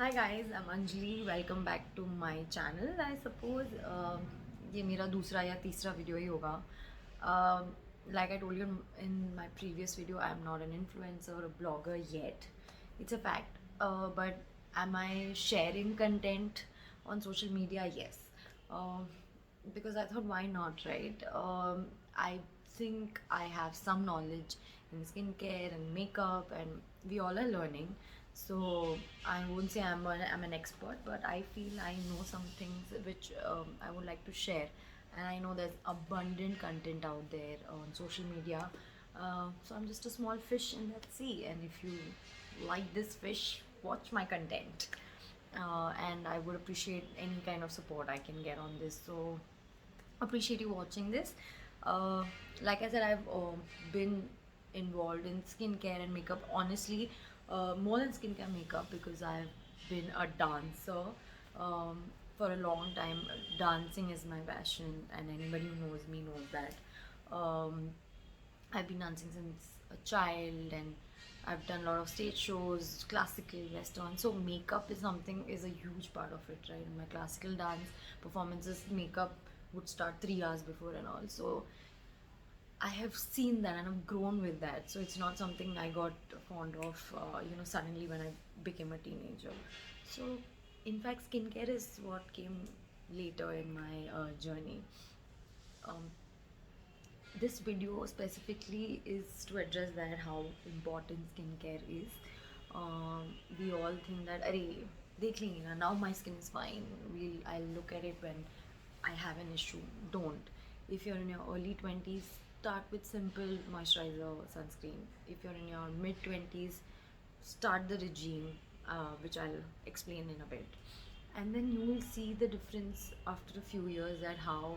Hi guys, I'm Anjali. Welcome back to my channel. I suppose ये मेरा दूसरा या तीसरा वीडियो ही होगा. Like I told you in my previous video, I'm not an influencer or a blogger yet. It's a fact. But am I sharing content on social media? Yes. Because I thought, why not, right? I think I have some knowledge in skincare and makeup, and we all are learning. So I won't say I'm an expert, but I feel I know some things which I would like to share. And I know there's abundant content out there on social media. So I'm just a small fish in that sea, and if you like this fish, watch my content. And I would appreciate any kind of support I can get on this. So appreciate you watching this. Uh, like I said, I've been involved in skincare and makeup. Honestly, more than skincare makeup, because I've been a dancer for a long time. Dancing is my passion, and anybody who knows me knows that. Um, I've been dancing since a child, and I've done a lot of stage shows, classical, western. So makeup is a huge part of it, right? In my classical dance performances, makeup would start 3 hours before and all. So I have seen that and I've grown with that. So it's not something I got fond of, suddenly when I became a teenager. So in fact, skincare is what came later in my journey. Um, this video specifically is to address that how important skincare is. We all think that, arey, dekh lenge na, now my skin is fine. I'll look at it when I have an issue. Don't. If you're in your early 20s, start with simple moisturizer, sunscreen. If you're in your mid 20s, start the regime, which I'll explain in a bit. And then you will see the difference after a few years, that how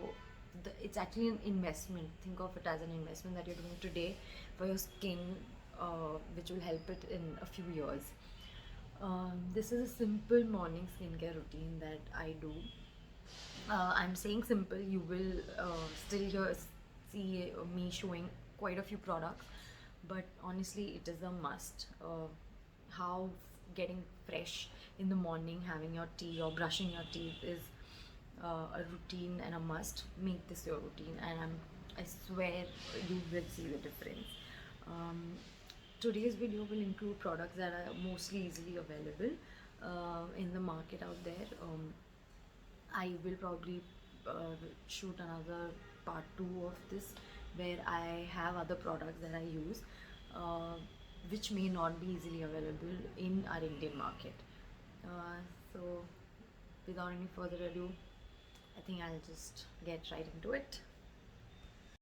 it's actually an investment. Think of it as an investment that you're doing today for your skin, which will help it in a few years. This is a simple morning skincare routine that I do. I'm saying simple, you will see me showing quite a few products, but honestly, it is a must. How getting fresh in the morning, having your tea or brushing your teeth is a routine and a must. Make this your routine, and I swear you will see the difference. Um, Today's video will include products that are mostly easily available in the market out there. I will probably shoot another part 2 of this, where I have other products that I use, uh, which may not be easily available in our Indian market. So without any further ado, I think I'll just get right into it.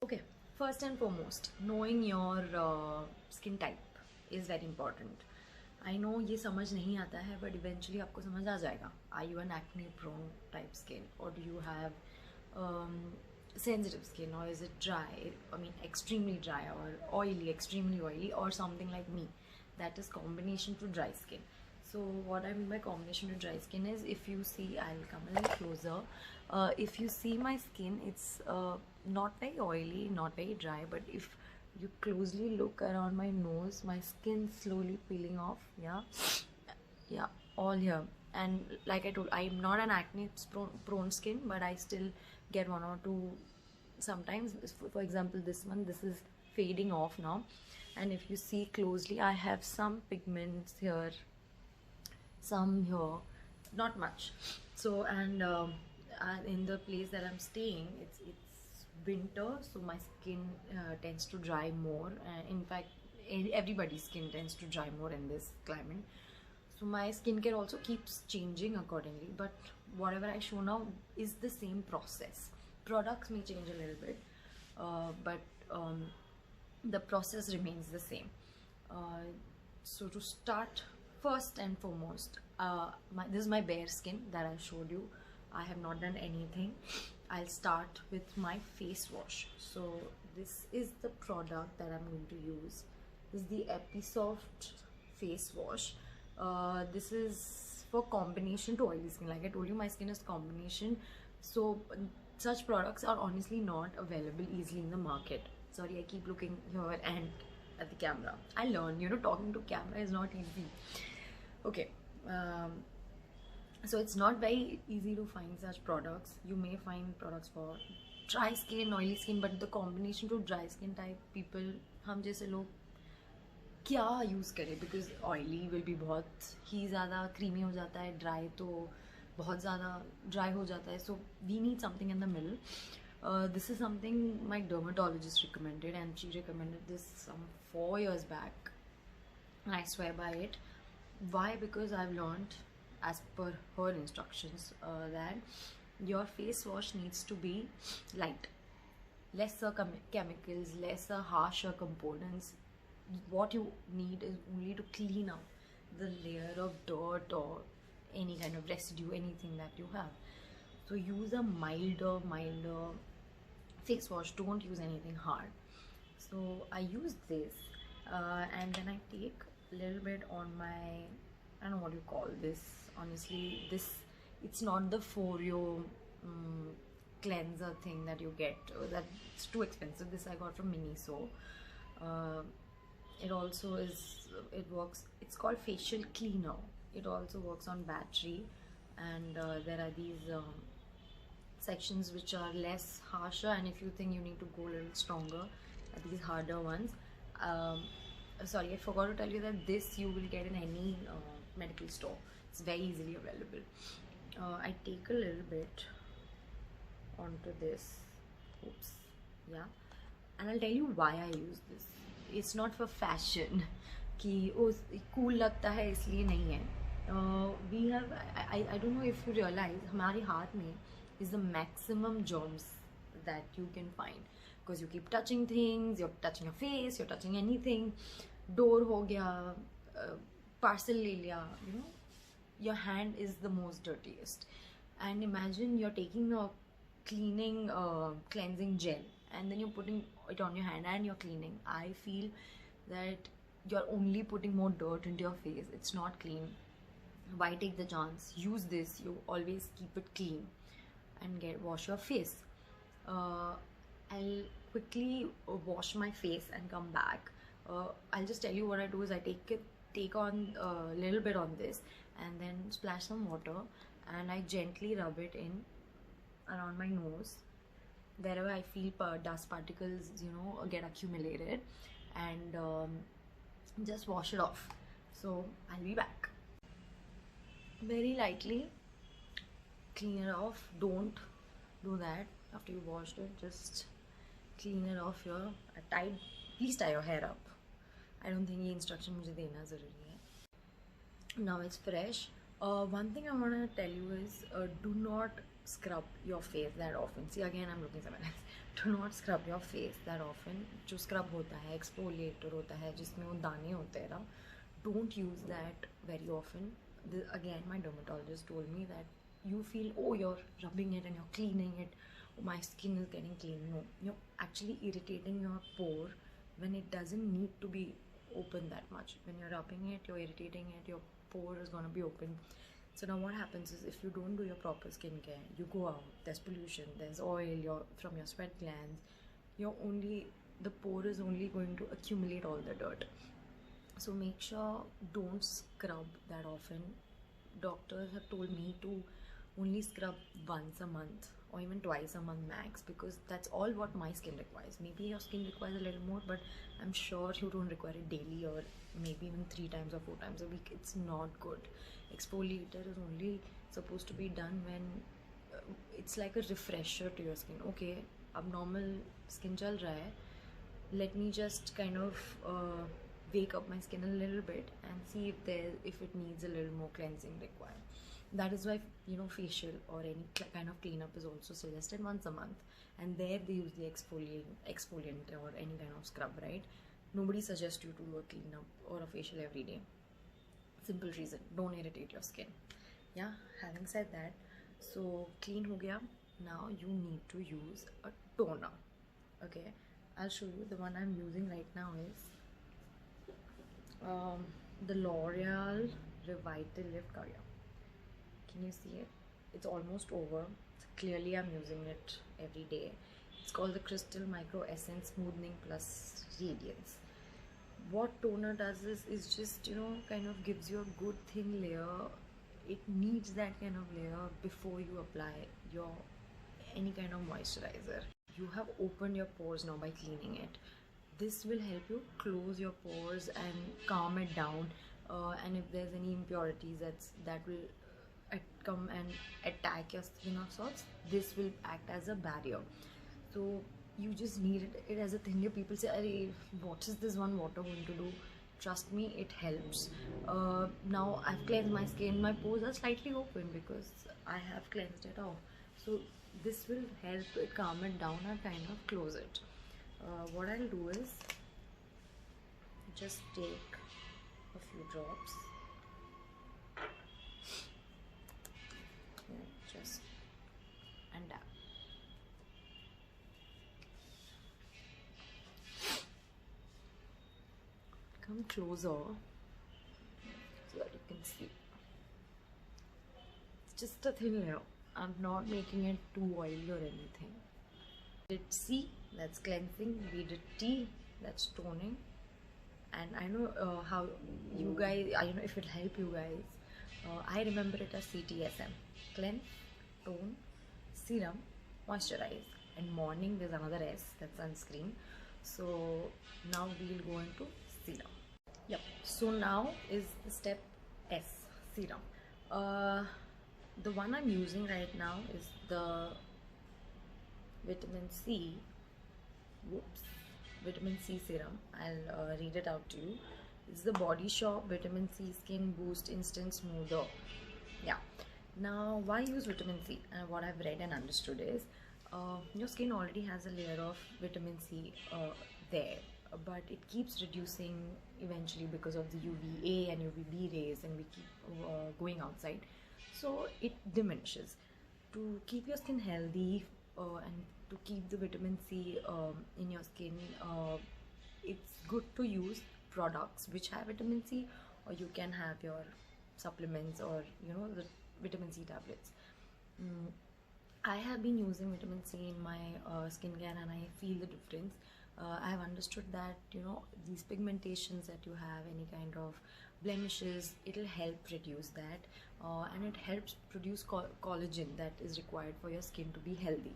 Okay, first and foremost, knowing your skin type is very important. I know ये समझ नहीं आता है, but eventually आपको समझ आ जाएगा. Are you an acne prone type skin, और do you have sensitive skin, or is it dry, I mean extremely dry, or oily, extremely oily, or something like me that is combination to dry skin. So what I mean by combination to dry skin is, if you see, I'll come a little closer. If you see my skin, it's not very oily, not very dry, but if you closely look around my nose, my skin slowly peeling off. Yeah, all here. And like I told, I'm not an acne prone skin, but I still get one or two sometimes. For example, this one, this is fading off now, and if you see closely, I have some pigments here, some here, not much. So, and in the place that I'm staying, it's winter, so my skin tends to dry more. In fact, everybody's skin tends to dry more in this climate. So my skincare also keeps changing accordingly, but whatever I show now is the same process. Products may change a little bit, but the process remains the same. So to start, first and foremost, this is my bare skin that I showed you. I have not done anything. I'll start with my face wash. So this is the product that I'm going to use. This is the Episoft face wash. This is for combination to oily skin. Like I told you, my skin is combination, so such products are honestly not available easily in the market. Sorry, I keep looking here and at the camera. I learned, talking to camera is not easy. Okay, So it's not very easy to find such products. You may find products for dry skin, oily skin, but the combination to dry skin type people, हम जैसे लोग क्या use करें, because oily will be बहुत ही ज़्यादा creamy हो जाता है, ड्राई तो बहुत ज़्यादा ड्राई हो जाता है. So we need something in the middle. This is something my dermatologist recommended, and she recommended this some 4 years back, and I swear by it. Why? Because I've learned as per her instructions that your face wash needs to be light, lesser chemicals, lesser harsher components. What you need is only to clean up the layer of dirt or any kind of residue, anything that you have. So use a milder face wash. Don't use anything hard. So I use this, and then I take a little bit on my, I don't know what you call this, honestly. This, it's not the Foreo cleanser thing that you get, that's too expensive. This I got from Miniso. It also is, it works, it's called facial cleaner. It also works on battery, and there are these sections which are less harsher, and if you think you need to go a little stronger, these harder ones. Sorry, I forgot to tell you that this you will get in any medical store. It's very easily available. I take a little bit onto this. Oops. Yeah. And I'll tell you why I use this. It's not for fashion कि ओ cool लगता है इसलिए नहीं है. We have, I don't know if you realize, हमारे हाथ में is the maximum germs that you can find, because you keep touching things, you're touching your face, you're touching anything. Door ho gaya, parcel le liya, you know, your hand is the most dirtiest. And imagine you're taking a cleaning cleansing gel, and then you're putting it on your hand and you're cleaning. I feel that you're only putting more dirt into your face. It's not clean. Why take the chance? Use this. You always keep it clean and wash your face. I'll quickly wash my face and come back. I'll just tell you what I do is I take on a little bit on this, and then splash some water, and I gently rub it in around my nose, wherever I feel dust particles, you know, get accumulated, and just wash it off. So I'll be back. Very lightly clean it off. Don't do that after you washed it. Just clean it off here. Please tie your hair up. I don't think ये instruction मुझे देना ज़रूरी है. Now it's fresh. One thing I want to tell you is do not scrub your face that often. See, again I'm looking somewhere else. Do not scrub your face that often. जो scrub होता है, exfoliator होता है, जिसमें वो दाने होते हैं ना, don't use that very often. Again, my dermatologist told me that you feel, oh, you're rubbing it and you're cleaning it, oh, my skin is getting clean. No, you're actually irritating your pore when it doesn't need to be open that much. When you're rubbing it, you're irritating it, your pore is going to be open. So now what happens is, if you don't do your proper skincare, you go out, there's pollution, there's oil from your sweat glands, the pore is only going to accumulate all the dirt. So make sure don't scrub that often. Doctors have told me to only scrub once a month or even twice a month max, because that's all what my skin requires. Maybe your skin requires a little more, but I'm sure you don't require it daily, or maybe even 3 times or 4 times a week. It's not good. Exfoliator is only supposed to be done when it's like a refresher to your skin. Okay, abnormal skin chal raha hai, let me just kind of wake up my skin a little bit and see if it needs a little more cleansing required. That is why, you know, facial or any kind of cleanup is also suggested once a month, and there they use the exfoliant or any kind of scrub, right? Nobody suggests you to do a cleanup or a facial every day. Simple reason, don't irritate your skin. Yeah, having said that, so clean ho gaya. Now you need to use a toner. Okay, I'll show you. The one I'm using right now is the L'Oreal Revitalift Karya. Can you see it? It's almost over. Clearly I'm using it every day. It's called the Crystal Micro Essence Smoothing Plus Radiance. What toner does is just, you know, kind of gives you a good thin layer it needs that kind of layer before you apply your any kind of moisturizer. You have opened your pores now by cleaning it. This will help you close your pores and calm it down, and if there's any impurities that will come and attack your skin of sorts, this will act as a barrier. So you just need it as a thing. Your people say, "Arey, what is this one water going to do?" Trust me, it helps. Now I've cleansed my skin. My pores are slightly open because I have cleansed it off. So this will help it calm it down and kind of close it. What I'll do is just take a few drops. Yeah, just and dab. Come closer so that you can see. It's just a thin layer. I'm not making it too oily or anything. We did C, that's cleansing. We did T, that's toning. And I know how you guys, I don't know if it'll help you guys. I remember it as CTSM: cleanse, tone, serum, moisturize. And morning there's another S, that's sunscreen. So now we'll go into serum. Yep. So now is the step S, serum. The one I'm using right now is the vitamin C. Whoops. Vitamin C serum. I'll read it out to you. It's the Body Shop Vitamin C Skin Boost Instant Smoother. Yeah. Now, why use vitamin C? What I've read and understood is your skin already has a layer of vitamin C there, but it keeps reducing eventually because of the UVA and UVB rays, and we keep going outside, so it diminishes. To keep your skin healthy and to keep the vitamin C in your skin, it's good to use products which have vitamin C, or you can have your supplements, or the vitamin C tablets. I have been using vitamin C in my skincare, and I feel the difference. I have understood that these pigmentations that you have, any kind of blemishes, it'll help reduce that, and it helps produce collagen that is required for your skin to be healthy,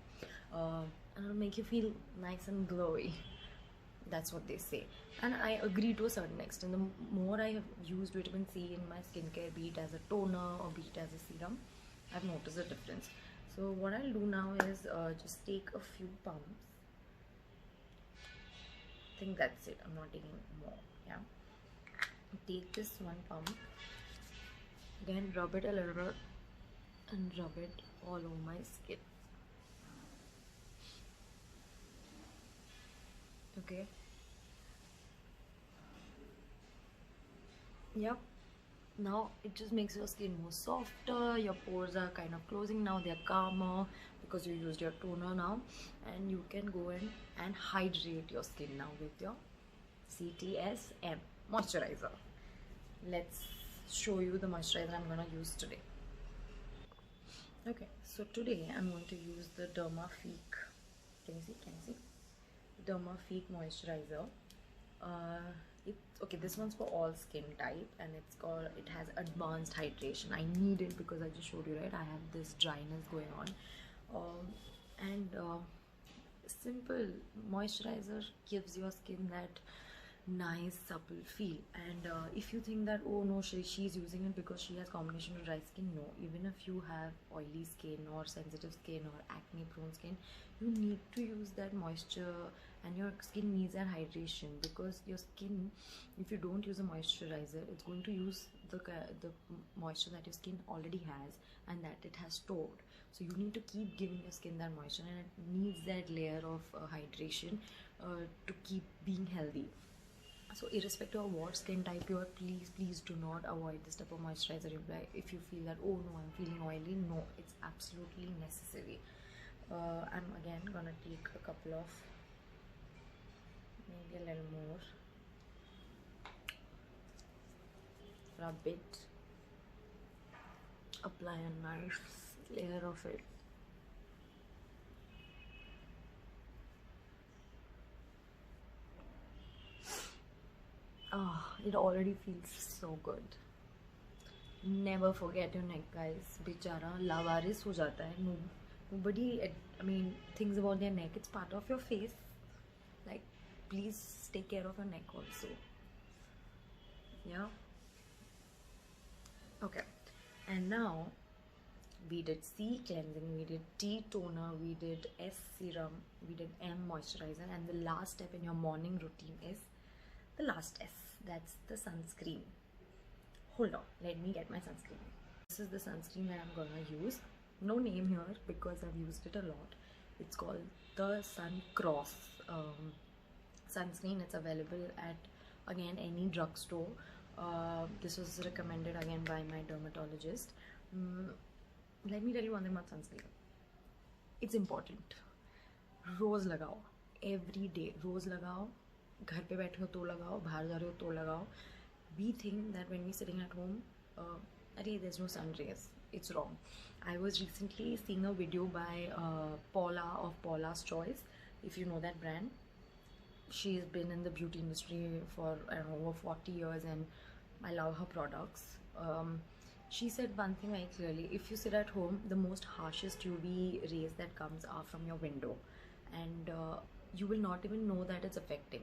and it'll make you feel nice and glowy. That's what they say, and I agree to a certain extent. The more I have used vitamin C in my skincare, be it as a toner or be it as a serum, I've noticed a difference. So what I'll do now is just take a few pumps. I think that's it. I'm not taking more. Yeah, take this one pump, then rub it a little bit and rub it all over my skin. Okay. Yep. Now it just makes your skin more softer. Your pores are kind of closing now. They're calmer because you used your toner now, and you can go in and hydrate your skin now with your CTSM moisturizer. Let's show you the moisturizer I'm gonna use today. Okay, so today I'm going to use the Dermafique. Can you see? Can you see? Dermafique moisturizer. Okay, this one's for all skin type, and it has advanced hydration. I need it because I just showed you, right? I have this dryness going on, and simple moisturizer gives your skin that nice supple feel. And if you think that, oh no, she's using it because she has combination of dry skin, no. Even if you have oily skin or sensitive skin or acne prone skin, you need to use that moisture, and your skin needs that hydration, because your skin, if you don't use a moisturizer, it's going to use the moisture that your skin already has and that it has stored. So you need to keep giving your skin that moisture, and it needs that layer of hydration to keep being healthy. So irrespective of what skin type you are, please do not avoid this type of moisturizer if you feel that, oh no, I'm feeling oily. No, it's absolutely necessary. I'm again gonna take a couple of, maybe a little more, rub it, apply a nice layer of it. Oh, it already feels so good. never forget your neck, guys. बेचारा लावारिस हो जाता है. Nobody, I mean, thinks about their neck. It's part of your face. Like, please take care of your neck also. Yeah. Okay. And now we did C cleansing, we did T toner, we did S serum, we did M moisturizer, and the last step in your morning routine is the last S. That's the sunscreen. Hold on, let me get my sunscreen. This is the sunscreen that I'm gonna use. No name here because I've used it a lot. It's called the Sun Cross sunscreen. It's available at, again, any drugstore. This was recommended again by my dermatologist. Let me tell you one thing about sunscreen. It's important. रोज लगाओ, every day रोज लगाओ. घर पे बैठे हो तो लगाओ, बाहर जा रहे हो तो लगाओ. We think that when we're sitting at home, there's no sun rays. It's wrong. I was recently seeing a video by Paula of Paula's Choice. If you know that brand, she's been in the beauty industry for, I don't know, over 40 years, and I love her products. She said one thing very clearly: if you sit at home, the most harshest UV rays that comes are from your window, and you will not even know that it's affecting.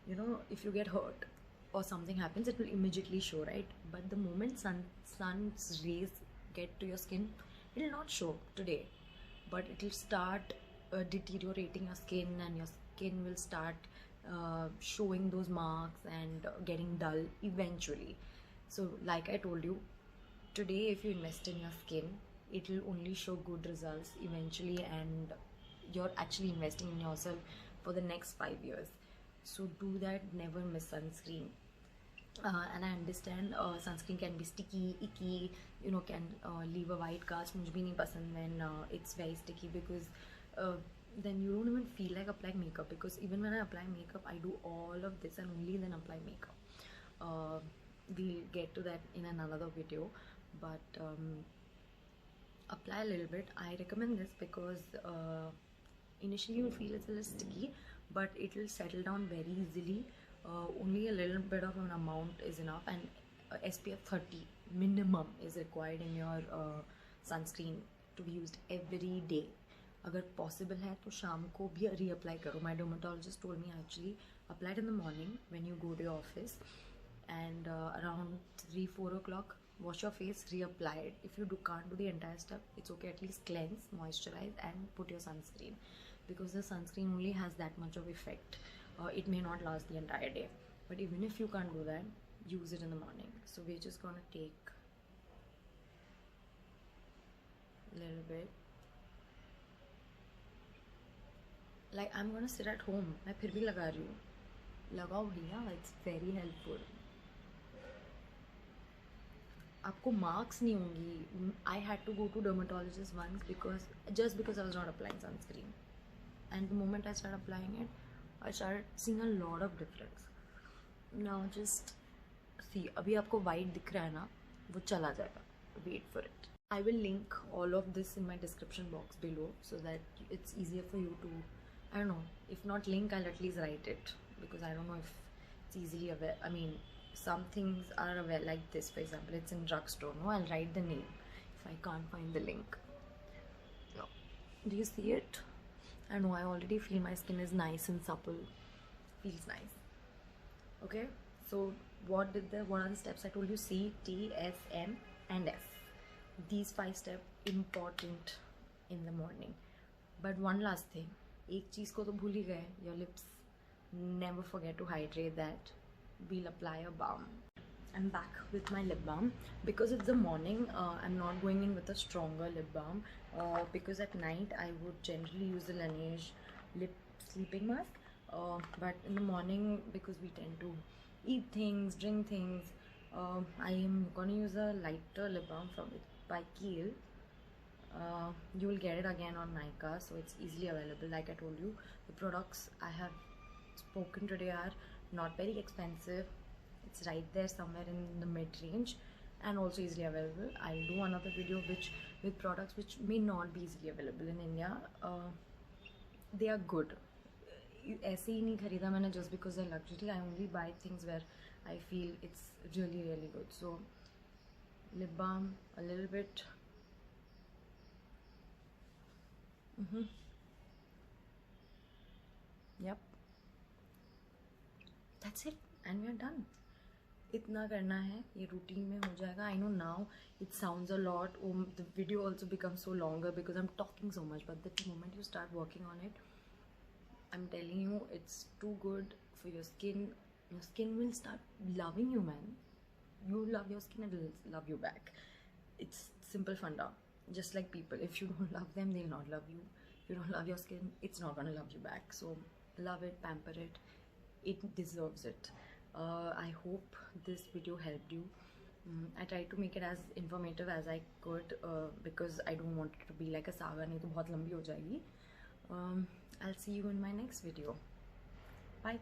You know, if you get hurt or something happens, it will immediately show, right? But the moment sun's rays get to your skin, it will not show today, but it will start deteriorating your skin, and your skin will start showing those marks and getting dull eventually. So like I told you, today if you invest in your skin, it will only show good results eventually, and you're actually investing in yourself for the next 5 years. So do that. Never miss sunscreen. And I understand sunscreen can be sticky, icky, you know, can leave a white cast. मुझे भी नहीं पसंद when it's very sticky, because then you don't even feel like applying makeup, because even when I apply makeup, I do all of this and only then apply makeup. We'll get to that in another video, but apply a little bit. I recommend this because initially you feel it's a little sticky, but it will settle down very easily. Only a little bit of an amount is enough, and SPF 30 minimum is required in your sunscreen to be used every day. अगर possible है तो शाम को भी reapply करो. My dermatologist told me actually apply it in the morning when you go to your office, and around 3-4 o'clock wash your face, reapply it. If you can't do the entire step, it's okay. At least cleanse, moisturize, and put your sunscreen, because the sunscreen only has that much of effect. It may not last the entire day, but even if you can't do that, use it in the morning. So we're just gonna take a little bit. Like, I'm gonna sit at home, मैं फिर भी लगा रही हूँ. लगाओ भैया, it's very helpful. आपको marks नहीं होंगी. I had to go to dermatologist once because I was not applying sunscreen, and the moment I started applying it, I started seeing a lot of difference. Now just see, अभी आपको white दिख रहा है ना, वो चला जाएगा. Wait for it. I will link all of this in my description box below so that it's easier for you to, I don't know, if not link, I'll at least write it, because I don't know if it's easily aware. I mean, some things are aware, like this, for example, it's in drugstore. No, I'll write the name if I can't find the link. No. Do you see it? I know, I already feel my skin is nice and supple. Feels nice. Okay, so what are the steps I told you? C, T, S, M, and S. These 5 steps important in the morning. But one last thing, एक चीज़ को तो भूल ही गए, your lips. Never forget to hydrate that. We'll apply a balm. I'm back with my lip balm. Because it's the morning, I'm not going in with a stronger lip balm, because at night I would generally use the Laneige lip sleeping mask, but in the morning, because we tend to eat things, drink things, I am gonna use a lighter lip balm by Kiehl. You will get it again on Nykaa, so it's easily available. Like I told you, the products I have spoken today are not very expensive. It's right there somewhere in the mid-range, and also easily available. I'll do another video with products which may not be easily available in India. They are good. ऐसे ही नहीं खरीदा मैंने just because they're luxury. I only buy things where I feel it's really, really good. So lip balm a little bit. Yep, that's it and we are done. इतना करना है, ये routine में हो जाएगा. I know now it sounds a lot. The video also become so longer because I am talking so much, but the moment you start working on it, I'm telling you, it's too good for your skin. Your skin will start loving you, man. You love your skin and it'll love you back. It's simple funda. Just like people, if you don't love them, they'll not love you. If you don't love your skin, it's not gonna love you back. So love it, pamper it. It deserves it. I hope this video helped you. I tried to make it as informative as I could because I don't want it to be like a saga, नहीं तो बहुत लंबी हो जाएगी. I'll see you in my next video. Bye.